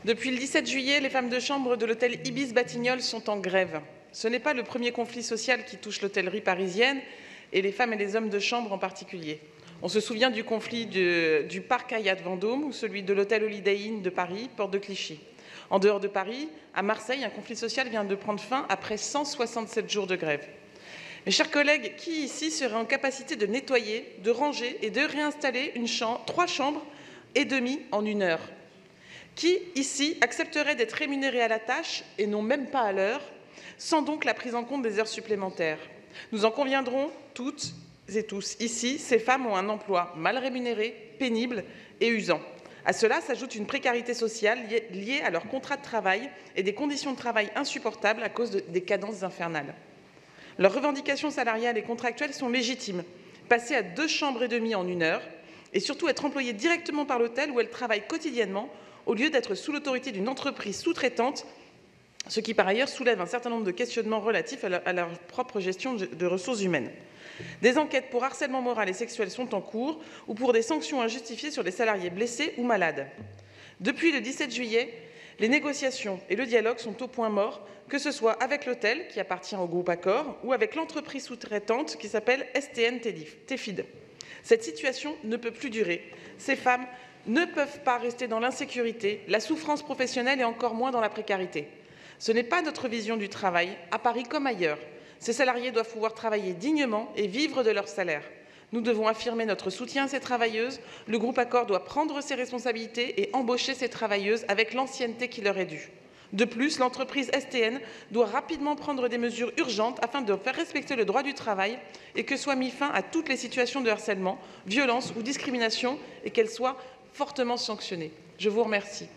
Depuis le 17 juillet, les femmes de chambre de l'hôtel Ibis Batignolles sont en grève. Ce n'est pas le premier conflit social qui touche l'hôtellerie parisienne, et les femmes et les hommes de chambre en particulier. On se souvient du conflit du parc Hyatt Vendôme ou celui de l'hôtel Holiday Inn de Paris, porte de Clichy. En dehors de Paris, à Marseille, un conflit social vient de prendre fin après 167 jours de grève. Mes chers collègues, qui ici serait en capacité de nettoyer, de ranger et de réinstaller 3 chambres et demie en 1 heure? Qui ici accepterait d'être rémunéré à la tâche et non même pas à l'heure, sans donc la prise en compte des heures supplémentaires? Nous en conviendrons toutes et tous ici, ces femmes ont un emploi mal rémunéré, pénible et usant. À cela s'ajoute une précarité sociale liée à leur contrat de travail et des conditions de travail insupportables à cause des cadences infernales. Leurs revendications salariales et contractuelles sont légitimes. Passer à 2 chambres et demie en 1 heure et surtout être employées directement par l'hôtel où elles travaillent quotidiennement au lieu d'être sous l'autorité d'une entreprise sous-traitante, ce qui par ailleurs soulève un certain nombre de questionnements relatifs à leur propre gestion de ressources humaines. Des enquêtes pour harcèlement moral et sexuel sont en cours ou pour des sanctions injustifiées sur des salariés blessés ou malades. Depuis le 17 juillet, les négociations et le dialogue sont au point mort, que ce soit avec l'hôtel, qui appartient au groupe Accor, ou avec l'entreprise sous-traitante qui s'appelle STN Tefid. Cette situation ne peut plus durer. Ces femmes ne peuvent pas rester dans l'insécurité, la souffrance professionnelle et encore moins dans la précarité. Ce n'est pas notre vision du travail, à Paris comme ailleurs. Ces salariés doivent pouvoir travailler dignement et vivre de leur salaire. Nous devons affirmer notre soutien à ces travailleuses. Le groupe Accor doit prendre ses responsabilités et embaucher ces travailleuses avec l'ancienneté qui leur est due. De plus, l'entreprise STN doit rapidement prendre des mesures urgentes afin de faire respecter le droit du travail et que soit mis fin à toutes les situations de harcèlement, violence ou discrimination et qu'elles soient fortement sanctionnées. Je vous remercie.